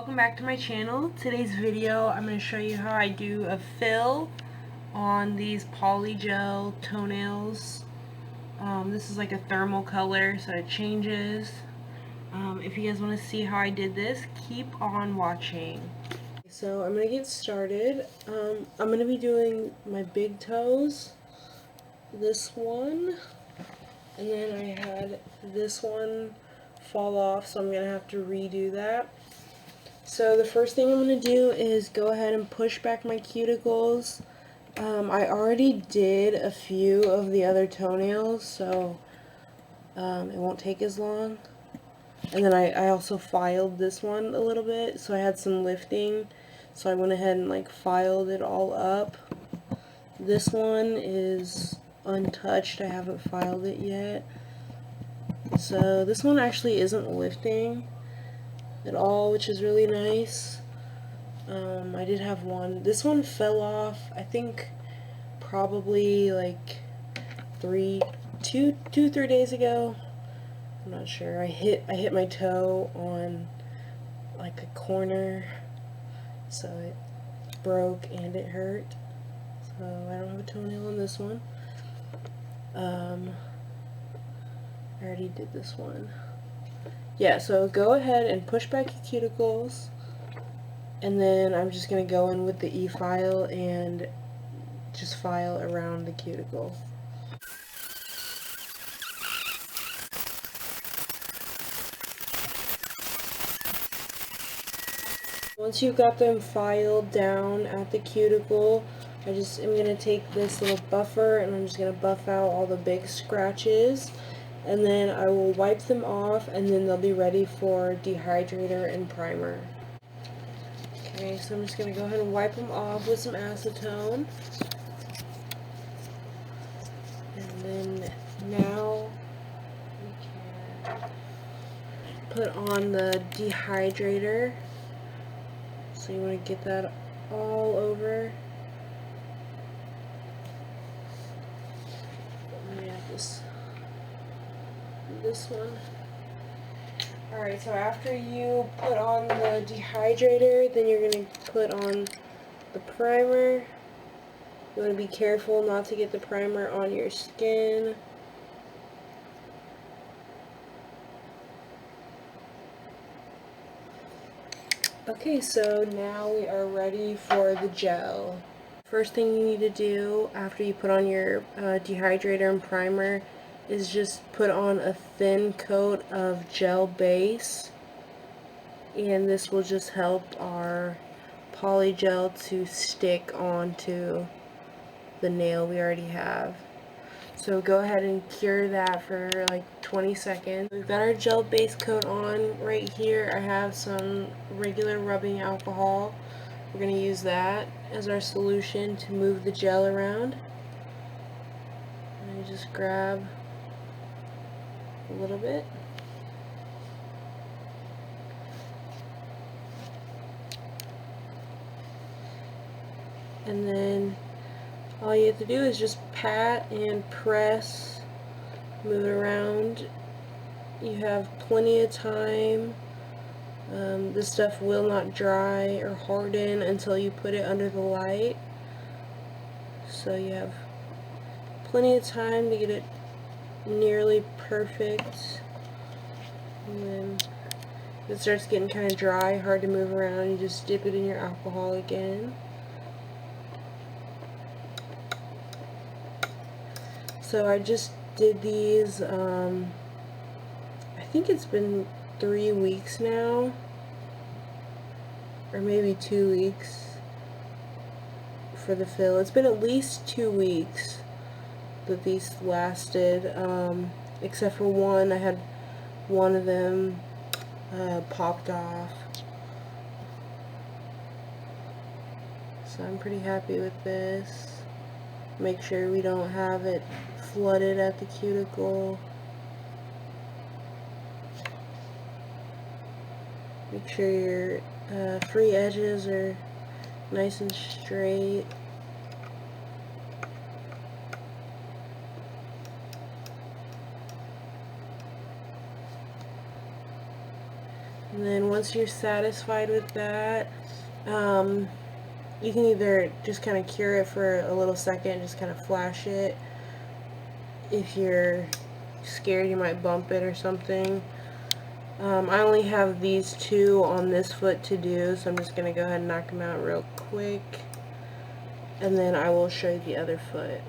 Welcome back to my channel. Today's video I'm going to show you how I do a fill on these Polygel toenails. This is like a thermal color, so it changes. If you guys want to see how I did this, keep on watching. So I'm going to get started. I'm going to be doing my big toes, this one, and then I had this one fall off, so I'm going to have to redo that. So the first thing I'm going to do is go ahead and push back my cuticles. I already did a few of the other toenails, so it won't take as long. And then I also filed this one a little bit, so I had some lifting. So I went ahead and like filed it all up. This one is untouched, I haven't filed it yet. So this one actually isn't lifting at all, which is really nice. I did have one. This one fell off, I think probably like 3 days ago. I'm not sure. I hit my toe on like a corner, so it broke and it hurt. So I don't have a toenail on this one. I already did this one. Yeah, so go ahead and push back your cuticles, and then I'm just going to go in with the e-file and just file around the cuticle. Once you've got them filed down at the cuticle, I just am going to take this little buffer and I'm just going to buff out all the big scratches, and then I will wipe them off, and then they'll be ready for dehydrator and primer. Okay, so I'm just going to go ahead and wipe them off with some acetone. And then now we can put on the dehydrator. So you want to get that all over. Let me add this one. Alright, so after you put on the dehydrator, then you're going to put on the primer. You want to be careful not to get the primer on your skin. Okay, so now we are ready for the gel. First thing you need to do after you put on your dehydrator and primer is just put on a thin coat of gel base, and this will just help our polygel to stick onto the nail we already have. So go ahead and cure that for like 20 seconds. We've got our gel base coat on. Right here I have some regular rubbing alcohol. We're going to use that as our solution to move the gel around. And you just grab a little bit. And then all you have to do is just pat and press, move it around. You have plenty of time. This stuff will not dry or harden until you put it under the light. So you have plenty of time to get it nearly perfect. And then if it starts getting kind of dry, hard to move around, you just dip it in your alcohol again. So I just did these, I think it's been 3 weeks now, or maybe 2 weeks for the fill. It's been at least 2 weeks that these lasted, except for one. I had one of them popped off. So I'm pretty happy with this. Make sure we don't have it flooded at the cuticle. Make sure your free edges are nice and straight. And And then once you're satisfied with that, you can either just kind of cure it for a little second, just kind of flash it. If you're scared you might bump it or something. I only have these two on this foot to do, so I'm just going to go ahead and knock them out real quick, and then I will show you the other foot.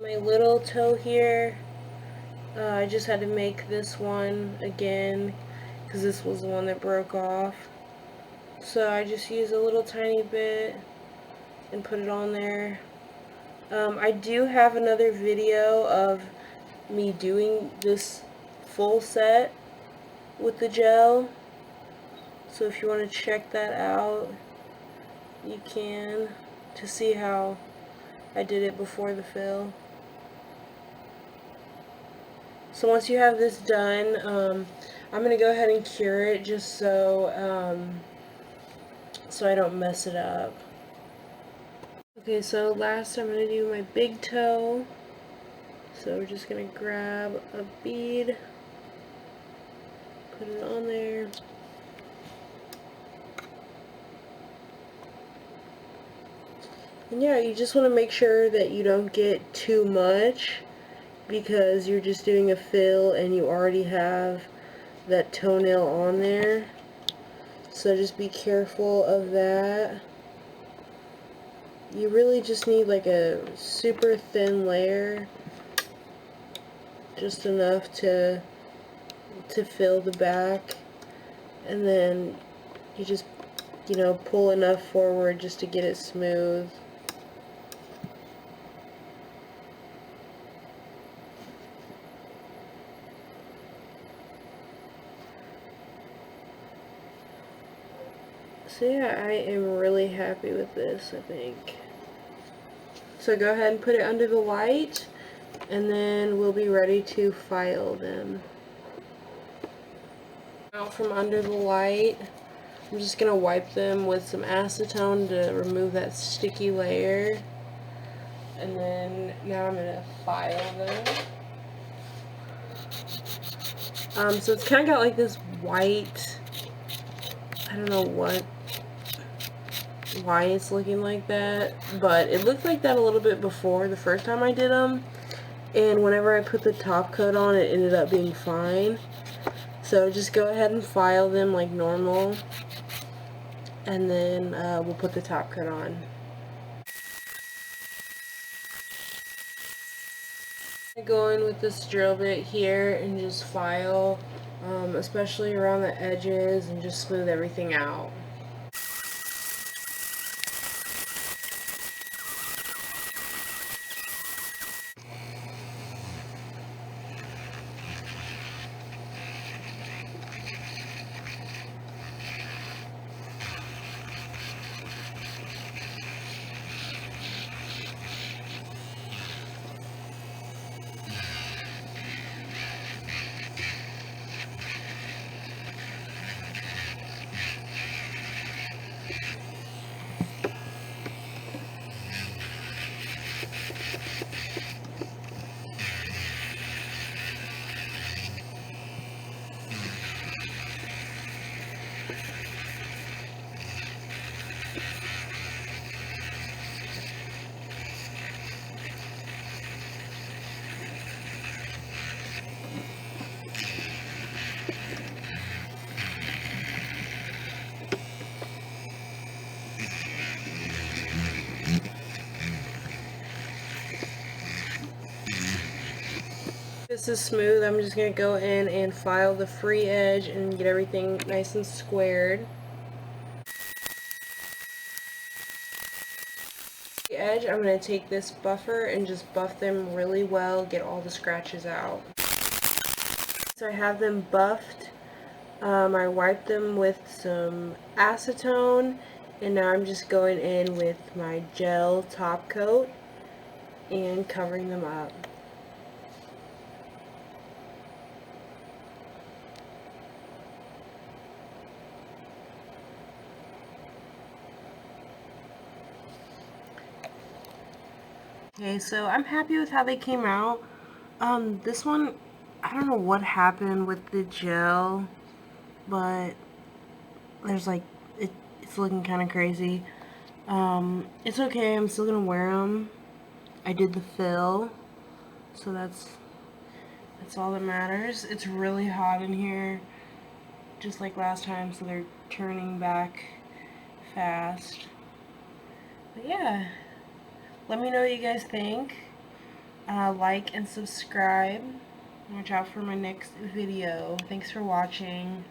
My little toe here, I just had to make this one again because this was the one that broke off. So I just used a little tiny bit and put it on there. I do have another video of me doing this full set with the gel, so if you want to check that out, you can, to see how I did it before the fill. So once you have this done, I'm going to go ahead and cure it just so I don't mess it up. Okay, so last I'm going to do my big toe. So we're just going to grab a bead, put it on there. And yeah, you just want to make sure that you don't get too much, because you're just doing a fill and you already have that toenail on there. So just be careful of that. You really just need like a super thin layer, just enough to fill the back, and then you just, you know, pull enough forward just to get it smooth. So yeah, I am really happy with this, I think. So go ahead and put it under the light, and then we'll be ready to file them. Out from under the light, I'm just going to wipe them with some acetone to remove that sticky layer. And then now I'm going to file them. So it's kind of got like this white, I don't know why it's looking like that, but it looked like that a little bit before the first time I did them, and whenever I put the top coat on, it ended up being fine. So just go ahead and file them like normal, and then we'll put the top coat on. I go in with this drill bit here and just file, especially around the edges, and just smooth everything out. This is smooth. I'm just going to go in and file the free edge and get everything nice and squared. The edge, I'm going to take this buffer and just buff them really well, get all the scratches out. So I have them buffed. I wiped them with some acetone, and now I'm just going in with my gel top coat and covering them up. Okay, so I'm happy with how they came out. This one, I don't know what happened with the gel, but there's like, it's looking kind of crazy. It's okay, I'm still gonna wear them. I did the fill, so that's all that matters. It's really hot in here, just like last time, so they're turning back fast. But yeah, let me know what you guys think. Like and subscribe. Watch out for my next video. Thanks for watching.